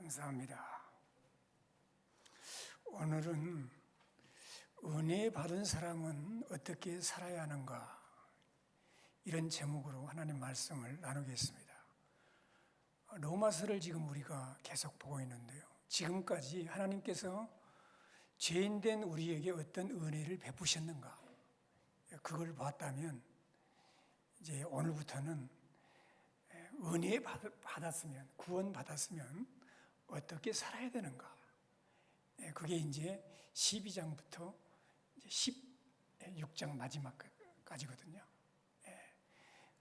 감사합니다. 오늘은 은혜 받은 사람은 어떻게 살아야 하는가, 이런 제목으로 하나님 말씀을 나누겠습니다. 로마서를 지금 우리가 계속 보고 있는데요, 지금까지 하나님께서 죄인된 우리에게 어떤 은혜를 베푸셨는가, 그걸 봤다면 이제 오늘부터는 은혜 받았으면, 구원 받았으면 어떻게 살아야 되는가, 그게 이제 12장부터 이제 16장 마지막까지거든요.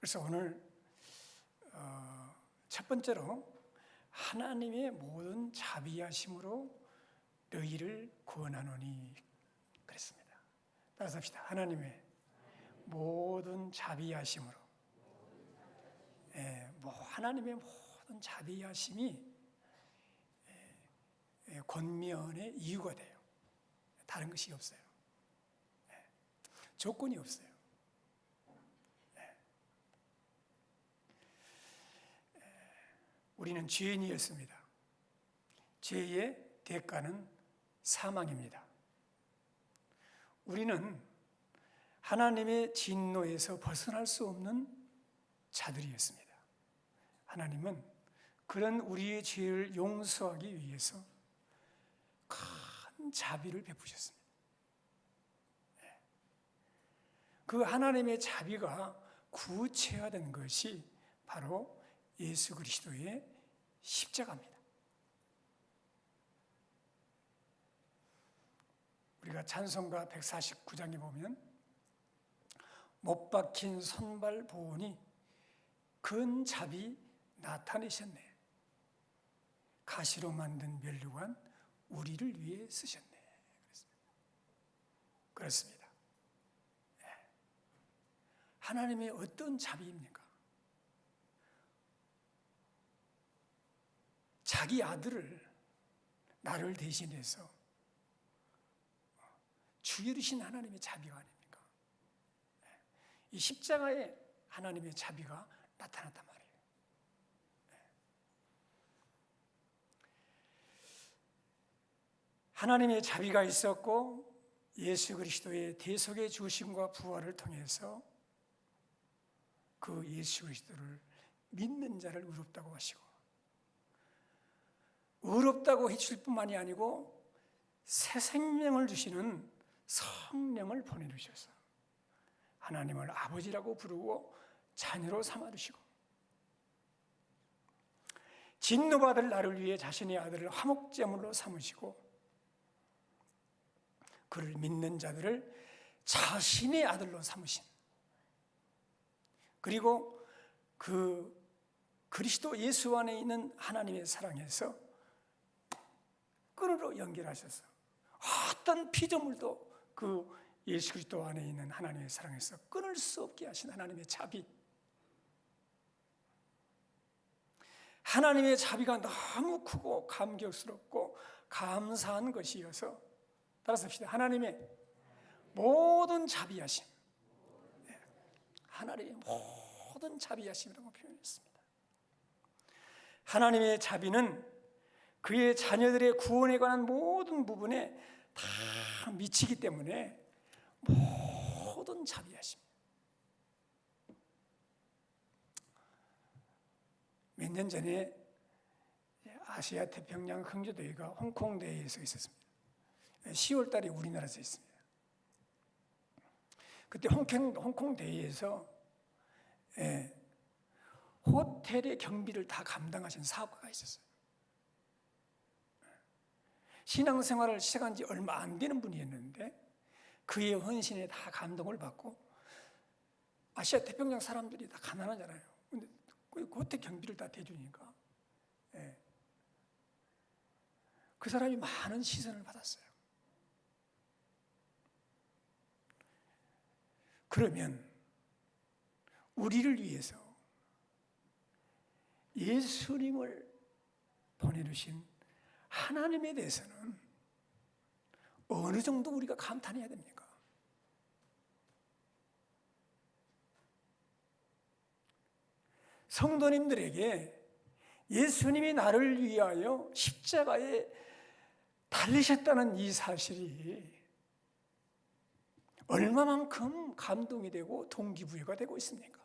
그래서 오늘 첫 번째로 하나님의 모든 자비하심으로 너희를 구원하노니 그랬습니다. 따라서 합시다. 하나님의 모든 자비하심으로. 하나님의 모든 자비하심이 권면의 이유가 돼요. 다른 것이 없어요. 조건이 없어요. 우리는 죄인이었습니다. 죄의 대가는 사망입니다. 우리는 하나님의 진노에서 벗어날 수 없는 자들이었습니다. 하나님은 그런 우리의 죄를 용서하기 위해서 큰 자비를 베푸셨습니다. 그 하나님의 자비가 구체화된 것이 바로 예수 그리스도의 십자가입니다. 우리가 찬송가 149장에 보면 못 박힌 손발 보니 큰 자비 나타내셨네. 가시로 만든 면류관 우리를 위해 쓰셨네. 그렇습니다. 하나님의 어떤 자비입니까? 자기 아들을 나를 대신해서 죽여주신 하나님의 자비가 아닙니까? 이 십자가에 하나님의 자비가 나타났단 말이에요. 하나님의 자비가 있었고 예수 그리스도의 대속의 주심과 부활을 통해서 그 예수 그리스도를 믿는 자를 의롭다고 하시고, 의롭다고 해주실 뿐만이 아니고 새 생명을 주시는 성령을 보내주셔서 하나님을 아버지라고 부르고 자녀로 삼아주시고, 진노받을 나를 위해 자신의 아들을 화목제물로 삼으시고, 그를 믿는 자들을 자신의 아들로 삼으신, 그리고 그 그리스도 예수 안에 있는 하나님의 사랑에서 끈으로 연결하셔서 어떤 피조물도 그 예수 그리스도 안에 있는 하나님의 사랑에서 끊을 수 없게 하신 하나님의 자비. 하나님의 자비가 너무 크고 감격스럽고 감사한 것이어서, 따라서 합시다. 하나님의 모든 자비하심, 하나님의 모든 자비하심이라고 표현했습니다. 하나님의 자비는 그의 자녀들의 구원에 관한 모든 부분에 다 미치기 때문에 모든 자비하심. 몇 년 전에 아시아 태평양 형제대회가 홍콩대회에서 있었습니다. 10월 달에 우리나라에서 있습니다. 그때 홍콩대회에서 호텔의 경비를 다 감당하신 사업가가 있었어요. 신앙생활을 시작한 지 얼마 안 되는 분이었는데 그의 헌신에 다 감동을 받고, 아시아 태평양 사람들이 다 가난하잖아요. 근데 그 호텔 경비를 다 대주니까 그 사람이 많은 시선을 받았어요. 그러면 우리를 위해서 예수님을 보내주신 하나님에 대해서는 어느 정도 우리가 감탄해야 됩니까? 성도님들에게 예수님이 나를 위하여 십자가에 달리셨다는 이 사실이 얼마만큼 감동이 되고 동기부여가 되고 있습니까?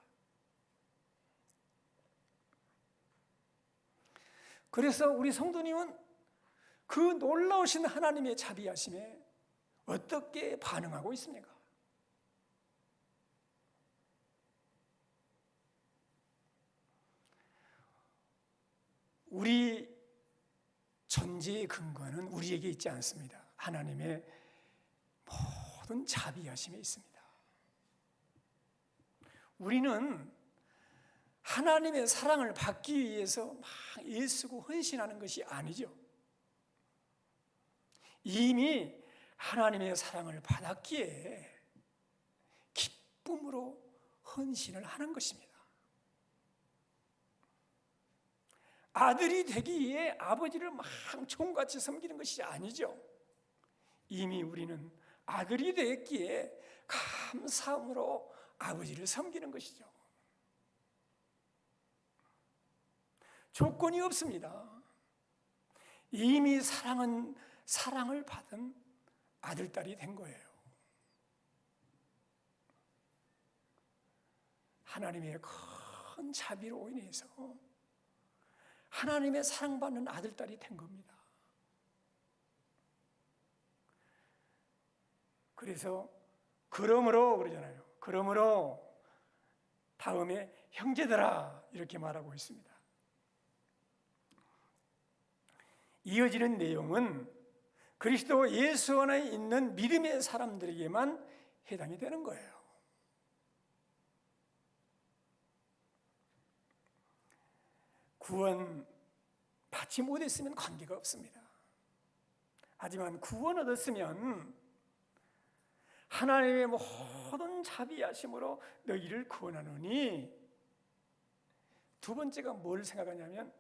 그래서 우리 성도님은 그 놀라우신 하나님의 자비하심에 어떻게 반응하고 있습니까? 우리 존재의 근거는 우리에게 있지 않습니다. 하나님의 모든 자비하심에 있습니다. 우리는 하나님의 사랑을 받기 위해서 막 애쓰고 헌신하는 것이 아니죠. 이미 하나님의 사랑을 받았기에 기쁨으로 헌신을 하는 것입니다. 아들이 되기 위해 아버지를 막 종같이 섬기는 것이 아니죠. 이미 우리는 아들이 되었기에 감사함으로 아버지를 섬기는 것이죠. 조건이 없습니다. 이미 사랑을 받은 아들, 딸이 된 거예요. 하나님의 큰 자비로 인해서 하나님의 사랑받는 아들, 딸이 된 겁니다. 그래서 그러므로 그러잖아요. 그러므로 다음에 형제들아 이렇게 말하고 있습니다. 이어지는 내용은 그리스도 예수 안에 있는 믿음의 사람들에게만 해당이 되는 거예요. 구원 받지 못했으면 관계가 없습니다. 하지만 구원 얻었으면 하나님의 모든 자비하심으로 너희를 구원하노니, 두 번째가 뭘 생각하냐면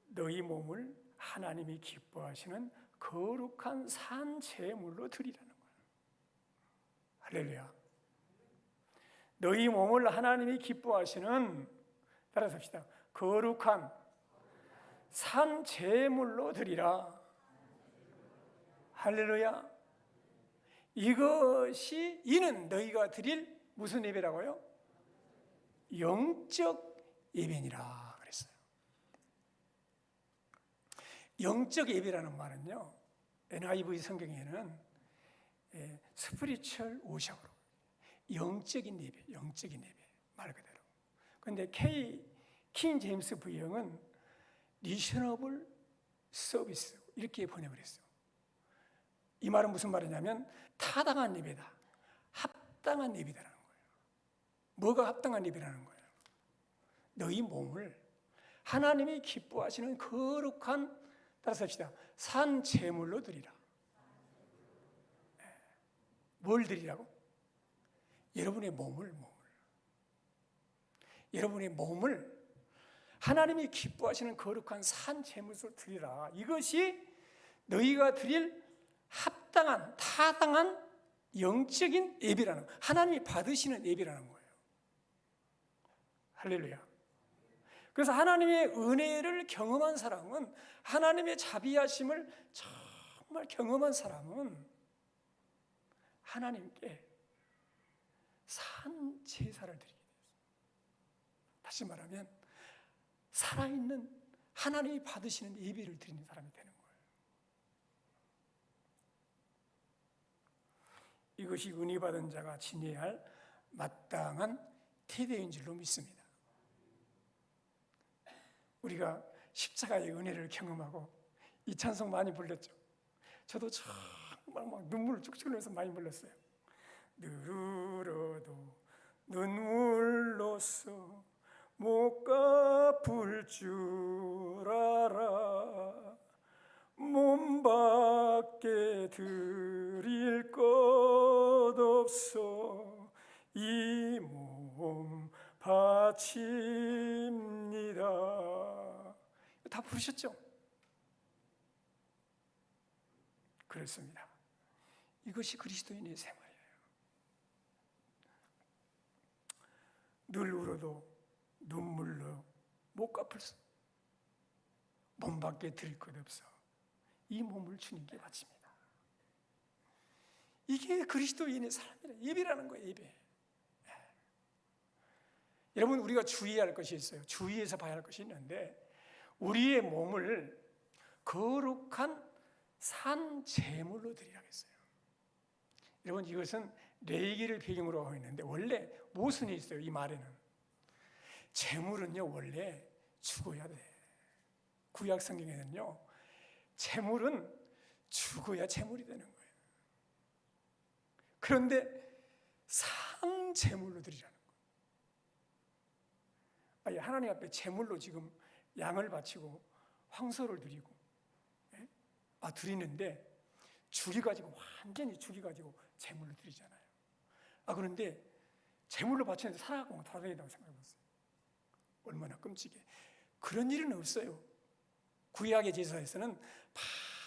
너희 몸을 하나님이 기뻐하시는 거룩한 산 제물로 드리라는 거예요. 할렐루야. 너희 몸을 하나님이 기뻐하시는, 따라서 합시다, 거룩한 산 제물로 드리라. 할렐루야. 이는 너희가 드릴 무슨 예배라고요? 영적 예배니라 그랬어요. 영적 예배라는 말은요, NIV 성경에는 스피리추얼 워십으로, 영적인 예배 말 그대로. 그런데 킹 제임스 부형은 리셔너블 서비스 이렇게 번역을 했어요. 이 말은 무슨 말이냐면 타당한 예배다, 합당한 예배다라는 거예요. 뭐가 합당한 예배라는 거예요? 너희 몸을 하나님이 기뻐하시는 거룩한, 따라서 합시다, 산 제물로 드리라. 뭘 드리라고? 여러분의 몸을 하나님이 기뻐하시는 거룩한 산 제물로 드리라. 이것이 너희가 드릴 합당한, 타당한 영적인 예배라는 거예요. 하나님이 받으시는 예배라는 거예요. 할렐루야. 그래서 하나님의 은혜를 경험한 사람은, 하나님의 자비하심을 정말 경험한 사람은 하나님께 산 제사를 드리게 되었습니다. 다시 말하면 살아있는 하나님이 받으시는 예배를 드리는 사람이 되는 거예요. 이것이 은혜 받은 자가 지내야 할 마땅한 태도인 줄로 믿습니다. 우리가 십자가의 은혜를 경험하고 이 찬송 많이 불렀죠. 저도 정말 막 눈물을 쭉쭉 흘리면서 많이 불렀어요. 늘 울어도 눈물로써 못 갚을 줄 알아. 몸밖에 드릴 것 없어 이 몸 바칩니다. 다 부르셨죠? 그렇습니다. 이것이 그리스도인의 생활이에요. 늘 울어도 눈물로 못 갚을 수, 몸밖에 드릴 것 없어 이 몸을 주님께 바칩니다. 이게 그리스도인의 삶이라, 예배라는 거예요. 예배. 여러분, 우리가 주의해야 할 것이 있어요. 주의해서 봐야 할 것이 있는데, 우리의 몸을 거룩한 산 제물로 드리라고 했어요. 여러분, 이것은 레위기를 배경으로 하고 있는데 원래 모순이 있어요. 이 말에는 제물은요 원래 죽어야 돼. 구약 성경에는요 제물은 죽어야 제물이 되는 거예요. 그런데 산 제물로 드리라는 거예요. 하나님 앞에 제물로 지금 양을 바치고 황소를 드리고 드리는데 죽여가지고 완전히 죽여가지고 제물로 드리잖아요. 그런데 제물로 바치는데 살아가고 돌아다닌다고 생각해보세요. 얼마나 끔찍해. 그런 일은 없어요. 구약의 제사에서는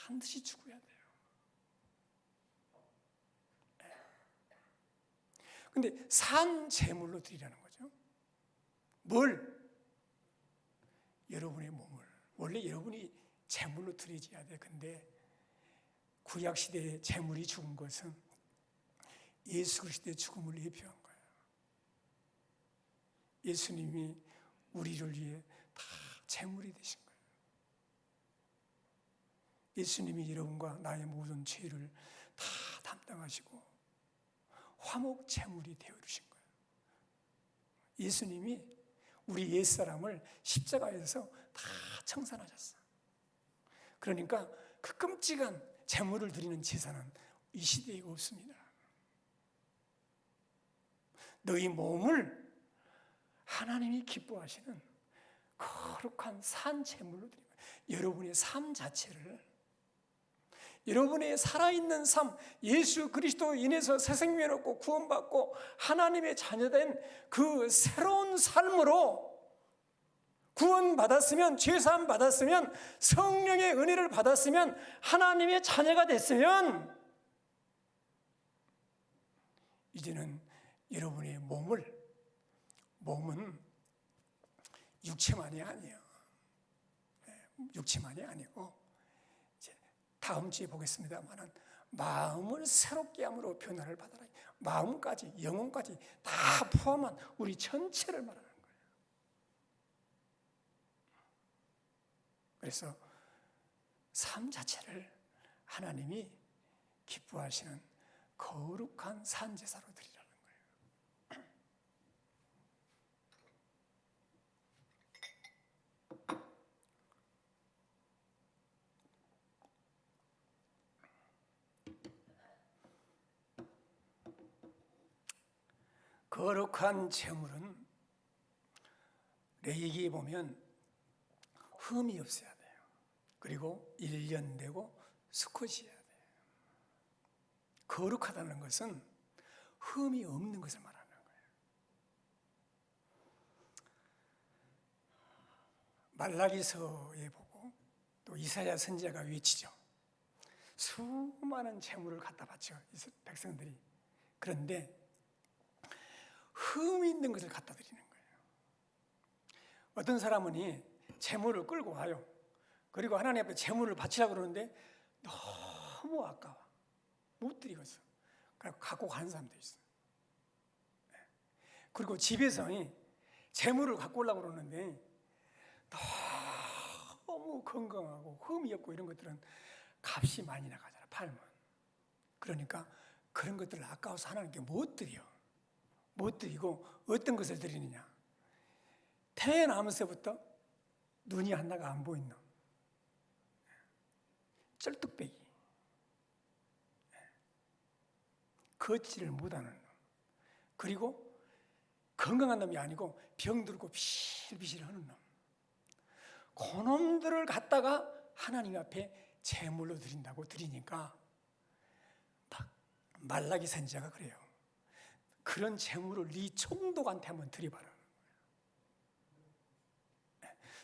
반드시 죽어야 돼요. 근데 산 제물로 드리라는 거죠. 뭘? 여러분의 몸을. 원래 여러분이 제물로 드려야 돼. 근데 구약 시대에 제물이 죽은 것은 예수 그리스도의 죽음을 예표한 거예요. 예수님이 우리를 위해 다 제물이 되신 거예요. 예수님이 여러분과 나의 모든 죄를 다 담당하시고 화목 제물이 되어 주신 거예요. 예수님이 우리 옛사람을 십자가에서 다 청산하셨어요. 그러니까 그 끔찍한 제물을 드리는 제사는 이 시대에 없습니다. 너희 몸을 하나님이 기뻐하시는 거룩한 산 제물로 드리는 거예요. 여러분의 삶 자체를, 여러분의 살아있는 삶, 예수 그리스도 인해서 새 생명을 얻고 구원받고 하나님의 자녀된 그 새로운 삶으로 구원받았으면, 죄사함 받았으면, 성령의 은혜를 받았으면, 하나님의 자녀가 됐으면 이제는 여러분의 몸은 육체만이 아니에요. 육체만이 아니고 이제 다음 주에 보겠습니다만은 마음을 새롭게 함으로 변화를 받아라. 마음까지, 영혼까지 다 포함한 우리 전체를 말하는 거예요. 그래서 삶 자체를 하나님이 기뻐하시는 거룩한 산제사로 드리라는 거예요. 거룩한 제물은 레위기에 보면 흠이 없어야 돼요. 그리고 1년 되고 수컷이어야 돼요. 거룩하다는 것은 흠이 없는 것을 말하는 거예요. 말라기서에 보고 또 이사야 선지자가 외치죠. 수많은 제물을 갖다 바쳐 백성들이. 그런데 흠이 있는 것을 갖다 드리는 거예요. 어떤 사람은 제물을 끌고 와요. 그리고 하나님 앞에 제물을 바치려고 그러는데 너무 아까워. 못 드리겠어. 그래서 갖고 가는 사람도 있어요. 그리고 집에서 제물을 갖고 오려고 그러는데 너무 건강하고 흠이 없고 이런 것들은 값이 많이 나가잖아, 팔면. 그러니까 그런 것들을 아까워서 하나님께 못 드려. 못 드리고 어떤 것을 드리느냐? 태어나면서부터 눈이 하나가 안 보이는 놈, 쩔뚝배기, 걷지를 못하는 놈, 그리고 건강한 놈이 아니고 병들고 비실비실 하는 놈, 그 놈들을 갖다가 하나님 앞에 제물로 드린다고 드리니까 말라기 선지자가 그래요. 그런 제물을 네 총독한테 한번 드려봐라.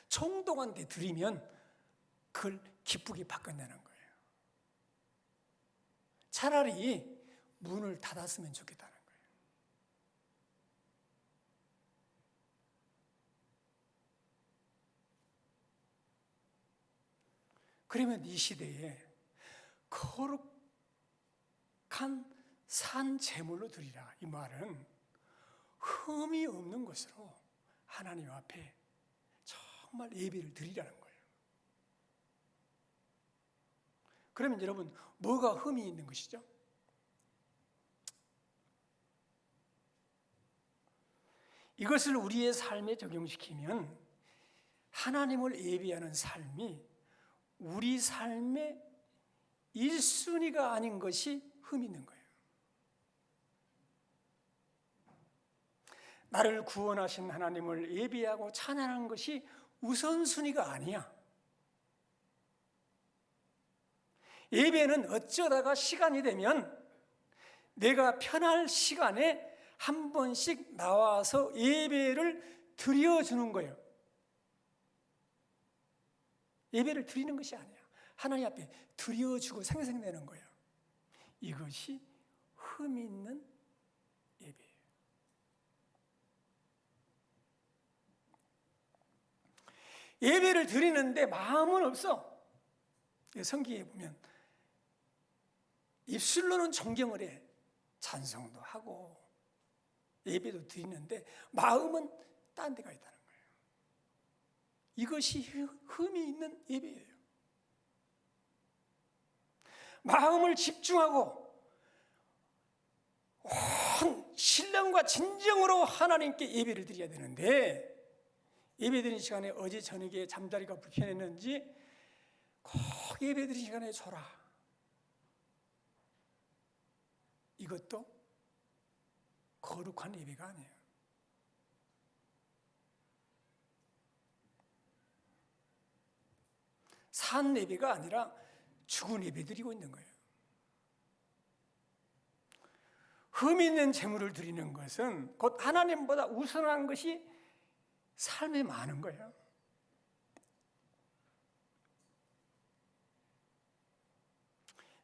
총독한테 드리면 그걸 기쁘게 바꿔내는 거예요. 차라리 문을 닫았으면 좋겠다는 거예요. 그러면 이 시대에 거룩한 산 제물로 드리라. 이 말은 흠이 없는 것으로 하나님 앞에 정말 예배를 드리라는 거예요. 그러면 여러분, 뭐가 흠이 있는 것이죠? 이것을 우리의 삶에 적용시키면 하나님을 예배하는 삶이 우리 삶의 1순위가 아닌 것이 흠이 있는 거예요. 나를 구원하신 하나님을 예배하고 찬양하는 것이 우선순위가 아니야. 예배는 어쩌다가 시간이 되면 내가 편할 시간에 한 번씩 나와서 예배를 드려주는 거예요. 예배를 드리는 것이 아니야. 하나님 앞에 드려주고 생생내는 거예요. 이것이 흠이 있는 예배예요. 예배를 드리는데 마음은 없어. 성경에 보면 입술로는 존경을 해. 찬송도 하고 예배도 드리는데 마음은 딴 데가 있다는 거예요. 이것이 흠이 있는 예배예요. 마음을 집중하고 온 신령과 진정으로 하나님께 예배를 드려야 되는데, 예배 드리는 시간에 어제 저녁에 잠자리가 불편했는지 꼭 예배 드리는 시간에 졸아. 이것도 거룩한 예배가 아니에요. 산 예배가 아니라 죽은 예배 드리고 있는 거예요. 흠 있는 제물을 드리는 것은 곧 하나님보다 우선한 것이 삶에 많은 거예요.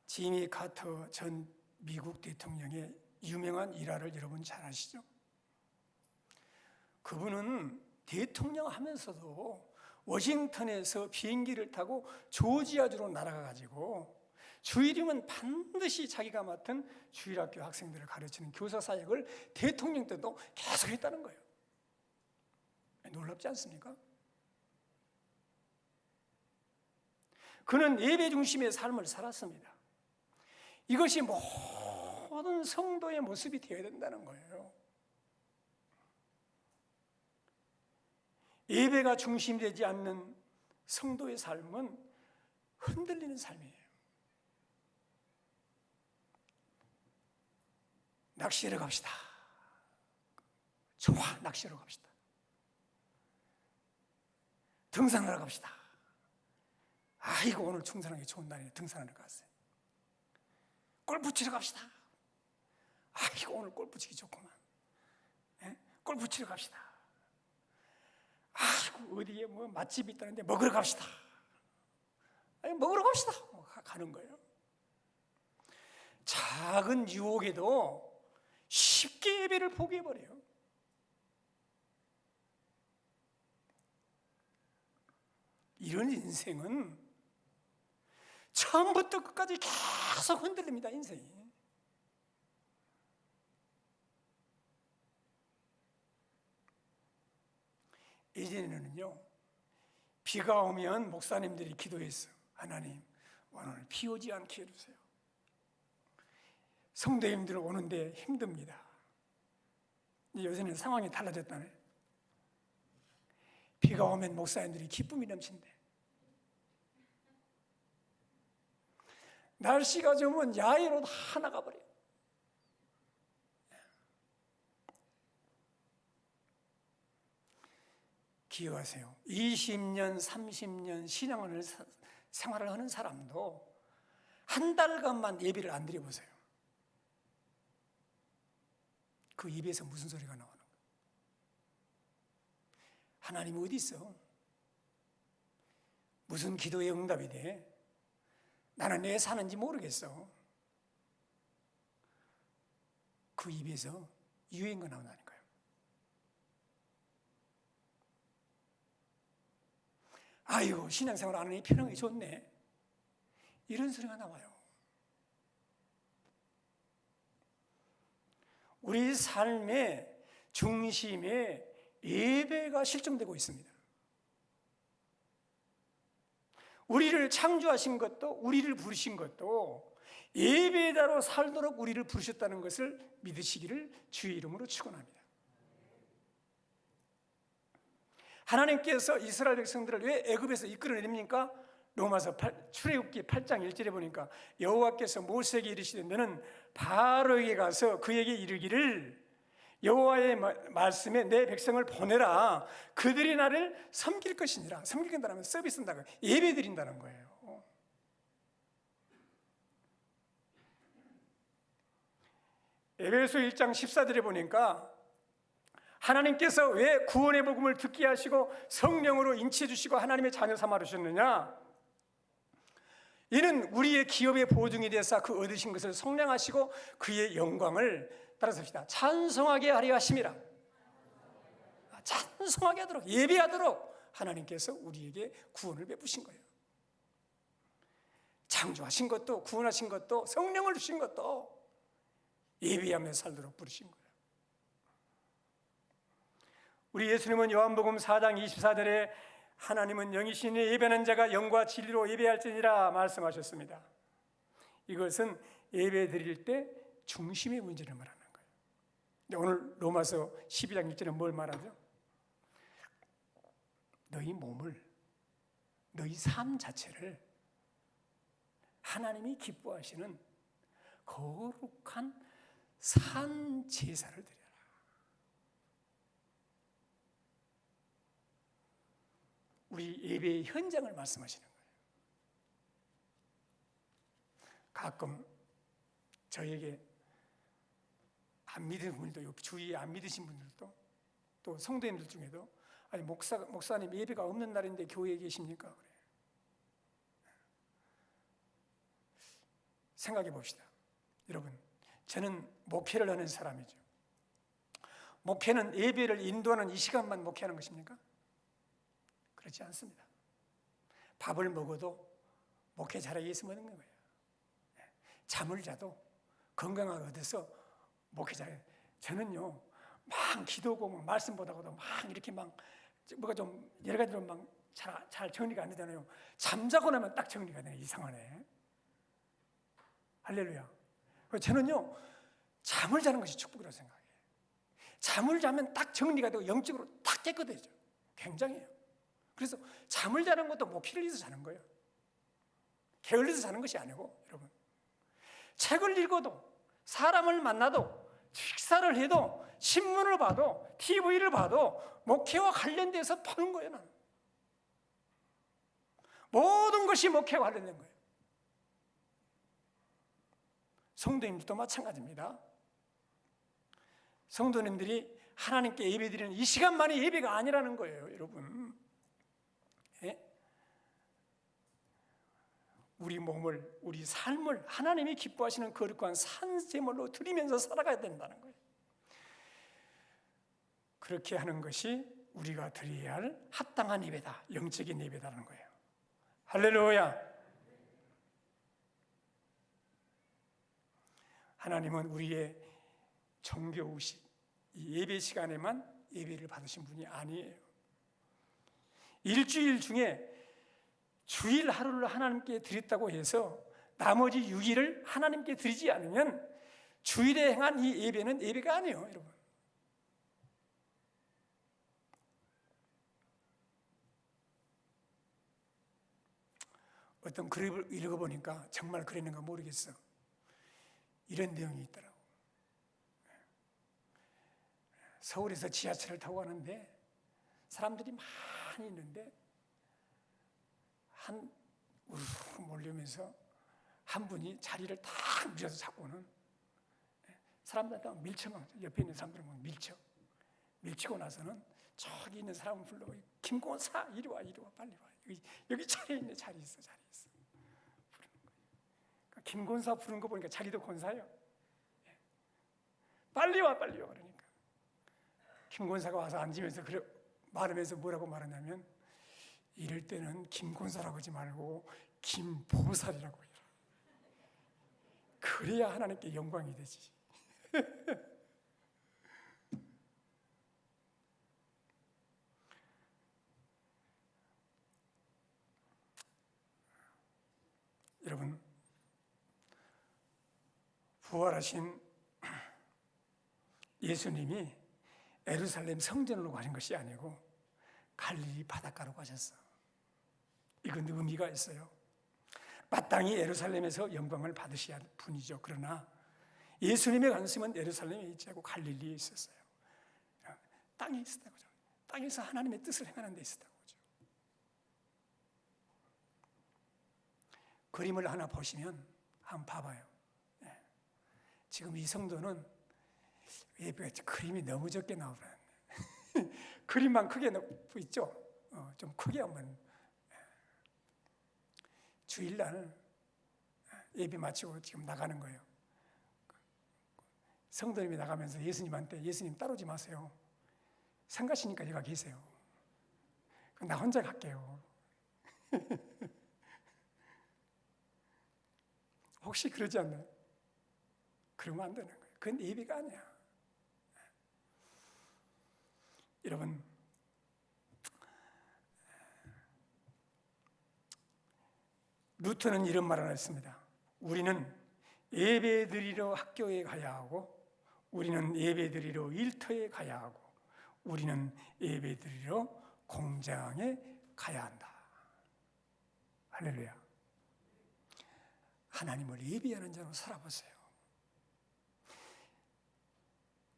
지미 카터 전 미국 대통령의 유명한 일화를 여러분 잘 아시죠? 그분은 대통령 하면서도 워싱턴에서 비행기를 타고 조지아주로 날아가가지고 주일이면 반드시 자기가 맡은 주일학교 학생들을 가르치는 교사 사역을 대통령 때도 계속 했다는 거예요. 놀랍지 않습니까? 그는 예배 중심의 삶을 살았습니다. 이것이 모든 성도의 모습이 되어야 된다는 거예요. 예배가 중심되지 않는 성도의 삶은 흔들리는 삶이에요. 낚시하러 갑시다. 좋아, 낚시하러 갑시다. 등산하러 갑시다. 아이고, 오늘 등산하기 좋은 날이네. 등산하러 갔어요. 골프 치러 갑시다. 아이고, 오늘 골프 치기 좋구만. 네? 골프 치러 갑시다. 아이고, 어디에 뭐 맛집이 있다는데 먹으러 갑시다. 아니, 먹으러 갑시다. 가는 거예요. 작은 유혹에도 쉽게 예배를 포기해버려요. 이런 인생은 처음부터 끝까지 계속 흔들립니다. 인생이. 예전에는요, 비가 오면 목사님들이 기도했어요. 하나님, 오늘 비 오지 않게 해주세요. 성도님들 오는데 힘듭니다. 요새는 상황이 달라졌다네. 비가 오면 목사님들이 기쁨이 넘친대. 날씨가 좋으면 야외로 다 나가버려요. 기억하세요. 20년, 30년 신앙을 생활을 하는 사람도 한 달간만 예배를 안 드려보세요. 그 입에서 무슨 소리가 나오는 거예요? 하나님 어디 있어? 무슨 기도의 응답이 돼? 나는 왜 사는지 모르겠어. 그 입에서 유행가 나온다니까요. 아이고, 신앙생활 안 하니 편하게 좋네. 이런 소리가 나와요. 우리 삶의 중심에 예배가 실종되고 있습니다. 우리를 창조하신 것도, 우리를 부르신 것도 예배자로 살도록 우리를 부르셨다는 것을 믿으시기를 주의 이름으로 축원합니다. 하나님께서 이스라엘 백성들을 왜 애굽에서 이끌어내립니까? 로마서 출애굽기 8장 1절에 보니까 여호와께서 모세에게 이르시되 너는 바로에게 가서 그에게 이르기를 여호와의 말씀에 내 백성을 보내라. 그들이 나를 섬길 것이니라. 섬기겠다는 서비스한다고 예배 드린다는 거예요. 에베소 1장 14절에 보니까 하나님께서 왜 구원의 복음을 듣게 하시고 성령으로 인치해 주시고 하나님의 자녀 삼아 주셨느냐? 이는 우리의 기업의 보증이 되사 그 얻으신 것을 성량하시고 그의 영광을 따라섭시다. 찬송하게 하려 하심이라. 찬송하게 하도록, 예배하도록 하나님께서 우리에게 구원을 베푸신 거예요. 창조하신 것도, 구원하신 것도, 성령을 주신 것도 예배하며 살도록 부르신 거예요. 우리 예수님은 요한복음 4장 24절에 하나님은 영이시니 예배하는 자가 영과 진리로 예배할지니라 말씀하셨습니다. 이것은 예배 드릴 때 중심의 문제를 말하는 거예요. 근데 오늘 로마서 12장 1절은 뭘 말하죠? 너희 몸을, 너희 삶 자체를 하나님이 기뻐하시는 거룩한 산 제사를 드려라. 우리 예배의 현장을 말씀하시는 거예요. 가끔 저에게 안 믿는 분들도, 주위에 안 믿으신 분들도, 또 성도님들 중에도 아니 목사님 예배가 없는 날인데 교회에 계십니까? 그래요. 생각해 봅시다. 여러분, 저는 목회를 하는 사람이죠. 목회는 예배를 인도하는 이 시간만 목회하는 것입니까? 그렇지 않습니다. 밥을 먹어도 목회 잘하기 위해서 먹는 거예요. 잠을 자도 건강하게 얻어서 목회 잘해요. 저는요, 막 기도하고 막 말씀 보다가도 막 이렇게 막 뭐가 좀 여러 가지로 막 잘 정리가 안 되잖아요. 잠자고 나면 딱 정리가 되네. 이상하네. 할렐루야. 저는요, 잠을 자는 것이 축복이라고 생각해요. 잠을 자면 딱 정리가 되고 영적으로 딱 깨끗해져. 굉장해요. 그래서 잠을 자는 것도 목회를 위해서 자는 거예요. 게을러서 자는 것이 아니고, 여러분. 책을 읽어도, 사람을 만나도, 식사를 해도, 신문을 봐도, TV를 봐도 목회와 관련돼서 보는 거예요, 나는. 모든 것이 목회와 관련된 거예요. 성도님들도 마찬가지입니다. 성도님들이 하나님께 예배드리는 이 시간만이 예배가 아니라는 거예요, 여러분. 예? 우리 몸을, 우리 삶을 하나님이 기뻐하시는 거룩한 산제물로 드리면서 살아가야 된다는 거예요. 그렇게 하는 것이 우리가 드려야 할 합당한 예배다, 영적인 예배다라는 거예요. 할렐루야. 하나님은 우리의 정겨우신 이 예배 시간에만 예배를 받으신 분이 아니에요. 일주일 중에 주일 하루를 하나님께 드렸다고 해서 나머지 6일을 하나님께 드리지 않으면 주일에 행한 이 예배는 예배가 아니에요, 여러분. 어떤 글을 읽어보니까 정말 그랬는가 모르겠어. 이런 내용이 있더라고. 서울에서 지하철을 타고 가는데 사람들이 많이 있는데 한 우르르 몰리면서 한 분이 자리를 딱 밀어서 잡고는 사람들한테 밀쳐만, 옆에 있는 사람들은 밀치고 나서는 저기 있는 사람을 불러, 김권사 이리 와 빨리 와, 여기 자리에 있네, 자리 있어 부르는 거예요. 그러니까 김권사 부르는 거 보니까 자기도 권사예요. 빨리 와 그러니까 김권사가 와서 앉으면서 그래 말하면서 뭐라고 말하냐면, 이럴 때는 김권사라고 하지 말고 김보살이라고 해라. 그래야 하나님께 영광이 되지. 여러분, 부활하신 예수님이 예루살렘 성전으로 가신 것이 아니고 갈릴리 바닷가로 가셨어. 이건 의미가 있어요. 마땅히 예루살렘에서 영광을 받으셔야 할 분이죠. 그러나 예수님의 관심은 예루살렘에 있지 않고 갈릴리에 있었어요. 땅에 있었다고 하죠. 땅에서 하나님의 뜻을 행하는 데 있었다고 하죠. 그림을 하나 보시면 한번 봐봐요. 지금 이 성도는 그림이 너무 적게 나오네. 그림만 크게 있죠. 좀 크게 한번. 주일날 예배 마치고 지금 나가는 거예요. 성도님이 나가면서 예수님한테 예수님 따라오지 마세요. 성가시니까 제가 계세요. 나 혼자 갈게요. 혹시 그러지 않나요? 그러면 안 되는 거예요. 그건 예배가 아니야. 여러분, 루터는 이런 말을 했습니다. 우리는 예배드리러 학교에 가야 하고, 우리는 예배드리러 일터에 가야 하고, 우리는 예배드리러 공장에 가야 한다. 할렐루야. 하나님을 예배하는 자로 살아보세요.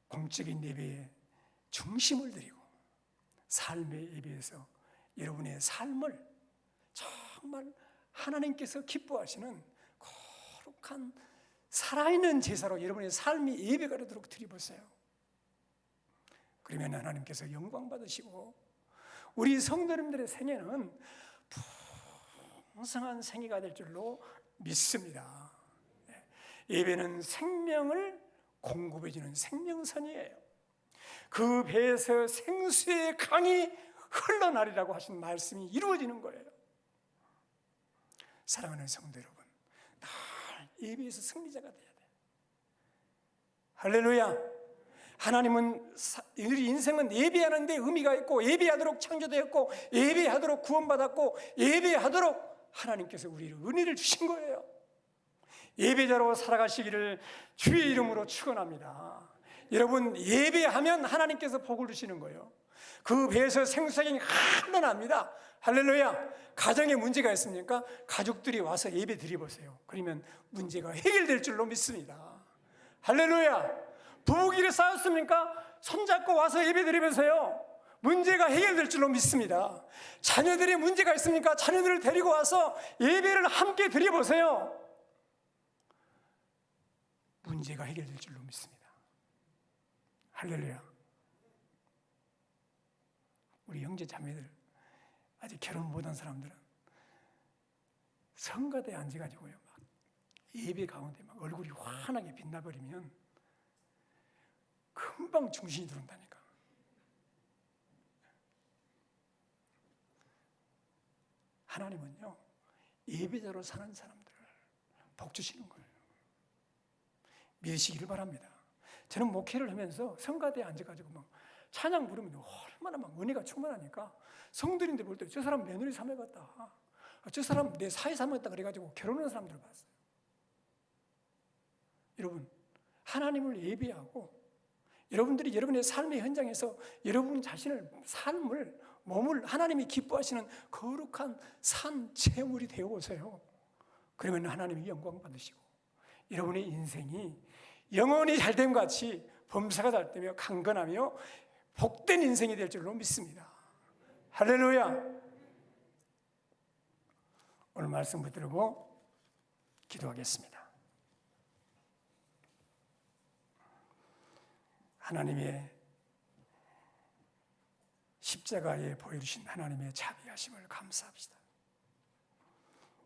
공적인 예배에 중심을 드리고 삶의 예배에서 여러분의 삶을 정말 하나님께서 기뻐하시는 거룩한 살아있는 제사로 여러분의 삶이 예배가 되도록 드려보세요. 그러면 하나님께서 영광 받으시고 우리 성도님들의 생애는 풍성한 생애가 될 줄로 믿습니다. 예배는 생명을 공급해 주는 생명선이에요. 그 배에서 생수의 강이 흘러나리라고 하신 말씀이 이루어지는 거예요. 사랑하는 성도 여러분, 늘 예배에서 승리자가 돼야 돼요. 할렐루야. 하나님은 우리 인생은 예배하는 데 의미가 있고, 예배하도록 창조되었고, 예배하도록 구원받았고, 예배하도록 하나님께서 우리를 은혜를 주신 거예요. 예배자로 살아가시기를 주의 이름으로 축원합니다. 여러분, 예배하면 하나님께서 복을 주시는 거예요. 그 배에서 생수강이 흘러납니다. 할렐루야. 가정에 문제가 있습니까? 가족들이 와서 예배 드려보세요. 그러면 문제가 해결될 줄로 믿습니다. 할렐루야. 부부끼리 싸웠습니까? 손잡고 와서 예배 드리면서요, 문제가 해결될 줄로 믿습니다. 자녀들의 문제가 있습니까? 자녀들을 데리고 와서 예배를 함께 드려보세요. 문제가 해결될 줄로 믿습니다. 할렐루야. 우리 형제 자매들, 아직 결혼 못한 사람들은 성가대에 앉아가지고요, 막 예배 가운데 막 얼굴이 환하게 빛나버리면 금방 중신이 들어온다니까. 하나님은요, 예배자로 사는 사람들을 복 주시는 거예요. 믿으시기를 바랍니다. 저는 목회를 하면서 성가대에 앉아가지고 막 찬양 부르면 얼마나 막 은혜가 충만하니까 성도인들 볼 때 저 사람 며느리 삼아갔다, 저 사람 내 사위 삼았다 그래가지고 결혼하는 사람들을 봤어요. 여러분, 하나님을 예배하고 여러분들이 여러분의 삶의 현장에서 여러분 자신을, 삶을, 몸을 하나님이 기뻐하시는 거룩한 산 제물이 되어보세요. 그러면 하나님이 영광 받으시고 여러분의 인생이 영원히 잘됨 같이 범사가 잘되며 강건하며 복된 인생이 될 줄로 믿습니다. 할렐루야. 오늘 말씀 붙들고 기도하겠습니다. 하나님의 십자가에 보여주신 하나님의 자비하심을 감사합시다.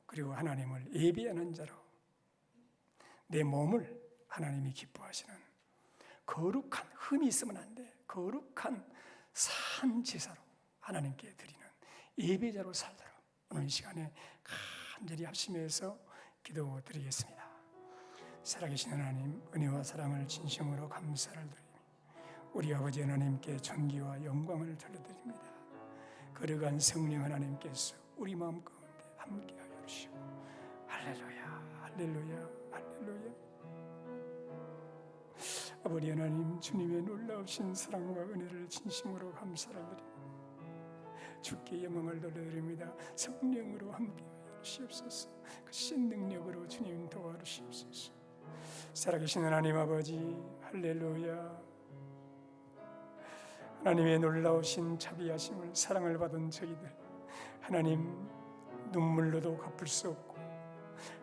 그리고 하나님을 예배하는 자로 내 몸을 하나님이 기뻐하시는 거룩한, 흠이 있으면 안 돼, 거룩한 산 제사로 하나님께 드리는 예배자로 살도록 오늘 이 시간에 간절히 합심해서 기도드리겠습니다. 살아계신 하나님, 은혜와 사랑을 진심으로 감사를 드립니다. 우리 아버지 하나님께 존귀와 영광을 돌려드립니다. 거룩한 성령 하나님께서 우리 마음 가운데 함께하여 주시고, 할렐루야, 할렐루야, 할렐루야. 아버지 하나님, 주님의 놀라우신 사랑과 은혜를 진심으로 감사를 드립니다. 주께 영광을 돌려드립니다. 성령으로 함께하여 주시옵소서. 그 신능력으로 주님 도와주시옵소서. 살아계신 하나님 아버지, 할렐루야. 하나님의 놀라우신 자비하심을, 사랑을 받은 저희들, 하나님 눈물로도 갚을 수 없고,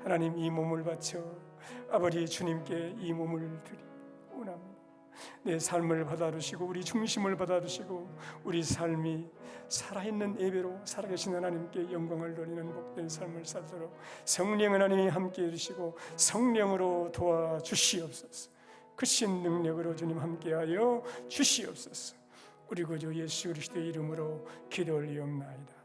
하나님 이 몸을 바쳐 아버지 주님께 이 몸을 드리 원합니다. 내 삶을 받아주시고 우리 중심을 받아주시고 우리 삶이 살아있는 예배로 살아계신 하나님께 영광을 돌리는 복된 삶을 살도록 성령 하나님이 함께해 주시고 성령으로 도와주시옵소서. 크신 능력으로 주님 함께하여 주시옵소서. 우리 구주 예수 그리스도의 이름으로 기도 올리옵나이다.